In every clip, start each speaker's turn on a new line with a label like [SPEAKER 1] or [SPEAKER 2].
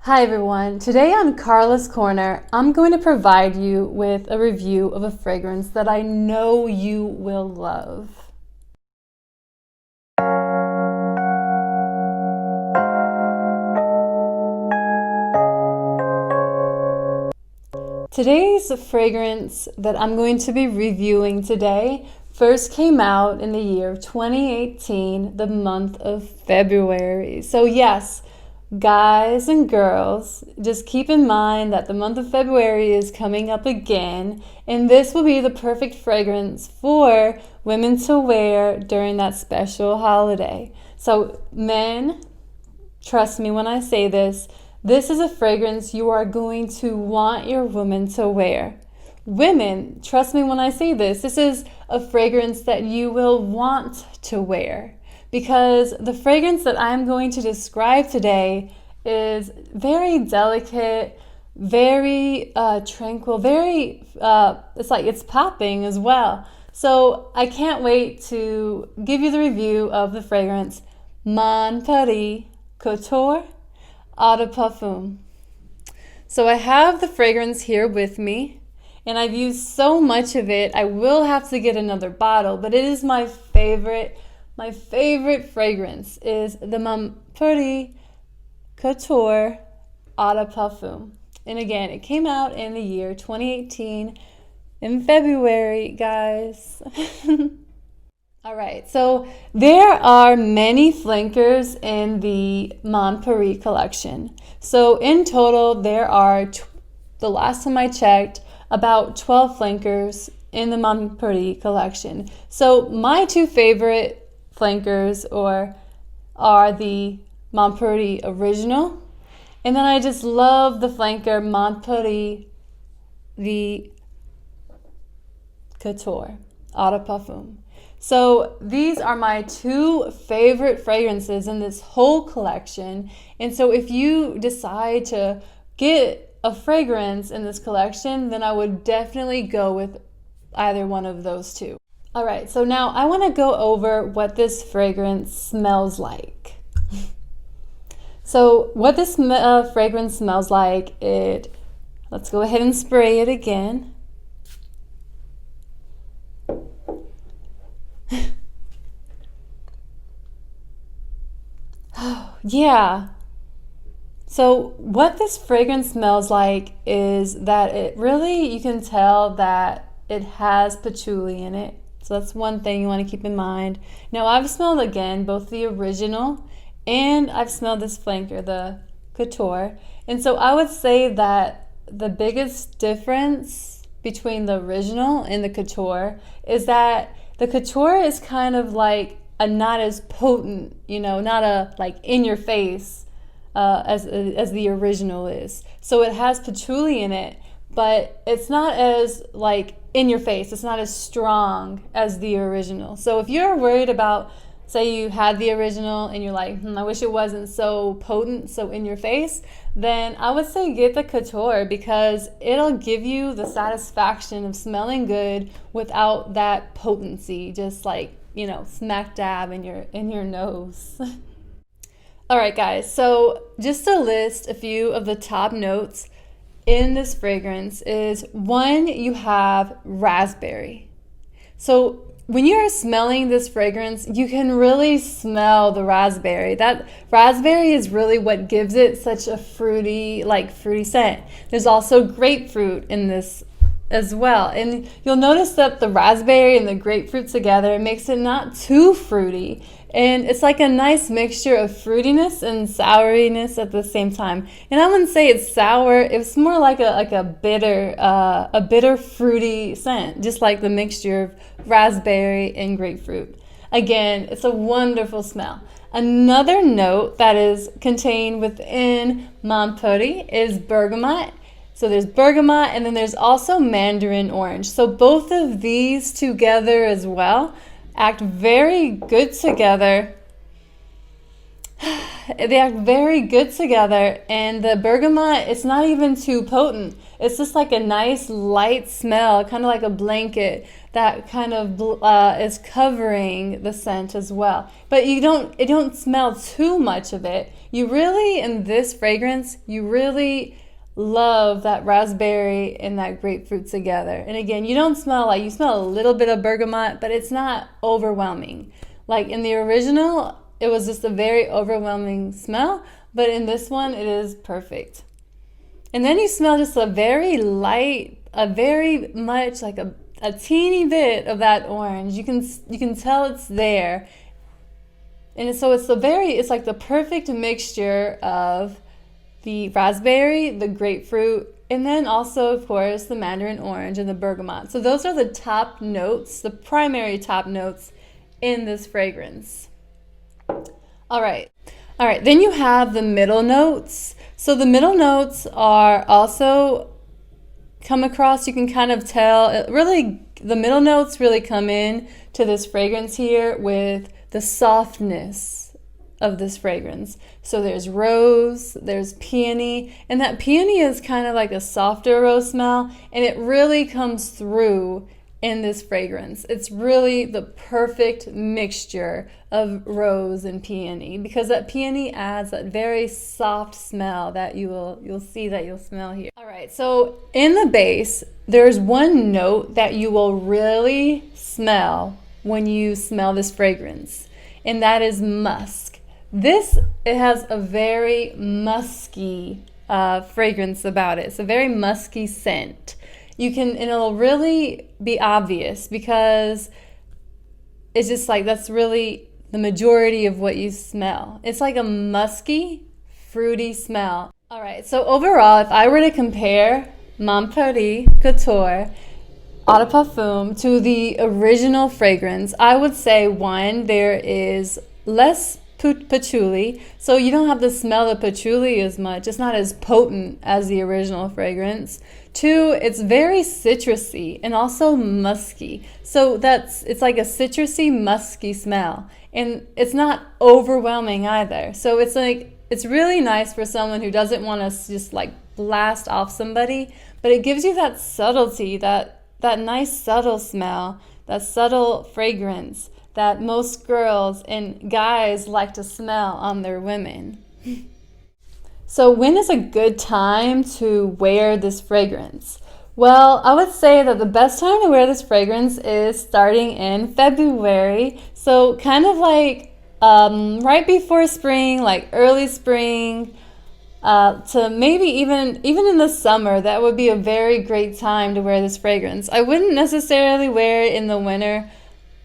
[SPEAKER 1] Hi everyone, today on Carla's Corner, I'm going to provide you with a review of a fragrance that I know you will love. Today's fragrance that I'm going to be reviewing today first came out in the year 2018, the month of February. So yes, guys and girls, just keep in mind that the month of February is coming up again, and this will be the perfect fragrance for women to wear during that special holiday. So men, trust me when I say this, this is a fragrance you are going to want your woman to wear. Women, trust me when I say this, this is a fragrance that you will want to wear, because the fragrance that I'm going to describe today is very delicate, very tranquil, very, it's popping as well. So I can't wait to give you the review of the fragrance Mon Paris Couture Eau de Parfum. So I have the fragrance here with me, and I've used so much of it, I will have to get another bottle, but it is my favorite. My favorite fragrance is the Mon Paris Couture Eau de Parfum. And again, it came out in the year 2018 in February, guys. All right, so there are many flankers in the Mon Paris collection. So in total, there are, the last time I checked, about 12 flankers in the Mon Paris collection. So my two favorite flankers are the Mon Paris Original, and then I just love the flanker Mon Paris the Couture Eau de Parfum. So these are my two favorite fragrances in this whole collection. And so if you decide to get a fragrance in this collection, then I would definitely go with either one of those two. All right, so now I want to go over what this fragrance smells like. So what this fragrance smells like, let's go ahead and spray it again. Oh, yeah. So what this fragrance smells like is that it really, you can tell that it has patchouli in it. So that's one thing you want to keep in mind. Now I've smelled again both the original and I've smelled this flanker, the Couture. And so I would say that the biggest difference between the original and the Couture is that the Couture is kind of like not as potent, not a like in your face as the original is. So it has patchouli in it, but it's not as like in your face. It's not as strong as the original. So if you're worried about, say you had the original and you're like, I wish it wasn't so potent, so in your face, then I would say get the Couture, because it'll give you the satisfaction of smelling good without that potency, just like, smack dab in your nose. All right, guys, so just to list a few of the top notes in this fragrance is, one, you have raspberry. So when you're smelling this fragrance, you can really smell the raspberry. That raspberry is really what gives it such a fruity scent. There's also grapefruit in this as well. And you'll notice that the raspberry and the grapefruit together makes it not too fruity. And it's like a nice mixture of fruitiness and souriness at the same time. And I wouldn't say it's sour. It's more like a bitter fruity scent, just like the mixture of raspberry and grapefruit. Again, it's a wonderful smell. Another note that is contained within Mon Paris is bergamot. So there's bergamot, and then there's also mandarin orange. So both of these together as well act very good together. They act very good together, and the bergamot, it's not even too potent. It's just like a nice light smell, kind of like a blanket that kind of is covering the scent as well. But it don't smell too much of it. You really, in this fragrance, you really love that raspberry and that grapefruit together. And again, you don't smell like, you smell a little bit of bergamot, but it's not overwhelming. Like in the original, it was just a very overwhelming smell, but in this one, it is perfect. And then you smell just a very light, a very much like a teeny bit of that orange. You can tell it's there. And so it's like the perfect mixture of the raspberry, the grapefruit, and then also, of course, the mandarin orange and the bergamot. So those are the top notes, the primary top notes in this fragrance. All right, then you have the middle notes. So the middle notes are also come across, you can kind of tell, really, the middle notes really come in to this fragrance here with the softness of this fragrance. So there's rose, there's peony, and that peony is kind of like a softer rose smell, and it really comes through in this fragrance. It's really the perfect mixture of rose and peony, because that peony adds that very soft smell that you'll smell here. All right, so in the base, there's one note that you will really smell when you smell this fragrance, and that is musk. It has a very musky fragrance about it. It's a very musky scent. And it'll really be obvious because it's just like, that's really the majority of what you smell. It's like a musky, fruity smell. All right, so overall, if I were to compare Mon Paris Couture Eau de Parfum to the original fragrance, I would say, one, there is less patchouli, so you don't have to smell the patchouli as much. It's not as potent as the original fragrance. Two, it's very citrusy and also musky. So it's like a citrusy, musky smell. And it's not overwhelming either. So it's really nice for someone who doesn't want to just like blast off somebody, but it gives you that subtlety, that nice subtle smell, that subtle fragrance that most girls and guys like to smell on their women. So when is a good time to wear this fragrance? Well, I would say that the best time to wear this fragrance is starting in February. So kind of like right before spring, like early spring, to maybe even in the summer. That would be a very great time to wear this fragrance. I wouldn't necessarily wear it in the winter,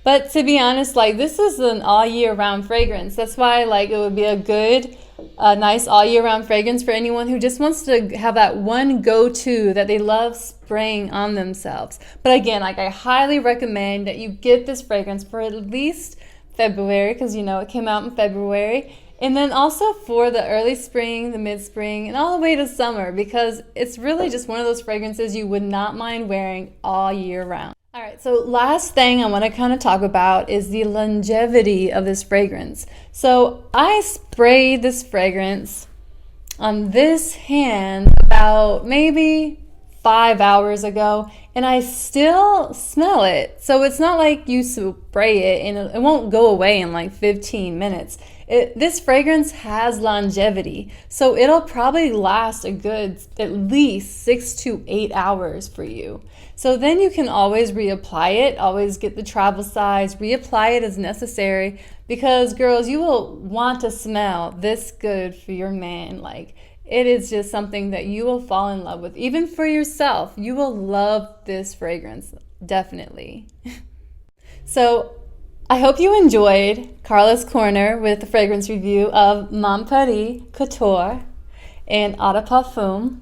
[SPEAKER 1] but to be honest, like, this is an all year round fragrance. That's why, like, it would be a good, nice all year round fragrance for anyone who just wants to have that one go-to that they love spraying on themselves. But again, like, I highly recommend that you get this fragrance for at least February, because it came out in February. And then also for the early spring, the mid-spring, and all the way to summer, because it's really just one of those fragrances you would not mind wearing all year round. All right, so last thing I want to kind of talk about is the longevity of this fragrance. So I sprayed this fragrance on this hand about maybe 5 hours ago, and I still smell it. So it's not like you spray it and it won't go away in like 15 minutes. This fragrance has longevity, so it'll probably last a good at least 6 to 8 hours for you. So then you can always reapply it, always get the travel size, reapply it as necessary, because girls, you will want to smell this good for your man. Like, it is just something that you will fall in love with. Even for yourself, you will love this fragrance, definitely. So I hope you enjoyed Carla's Corner with the fragrance review of Mon Paris Couture and Eau de Parfum.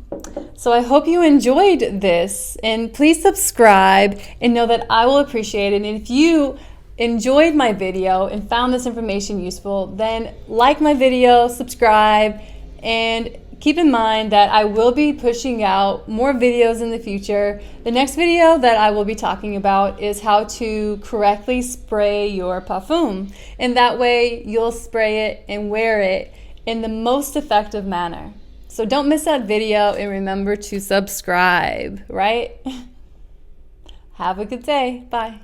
[SPEAKER 1] So I hope you enjoyed this, and please subscribe and know that I will appreciate it. And if you enjoyed my video and found this information useful, then like my video, subscribe, and keep in mind that I will be pushing out more videos in the future. The next video that I will be talking about is how to correctly spray your parfum. And that way you'll spray it and wear it in the most effective manner. So don't miss that video, and remember to subscribe, right? Have a good day. Bye.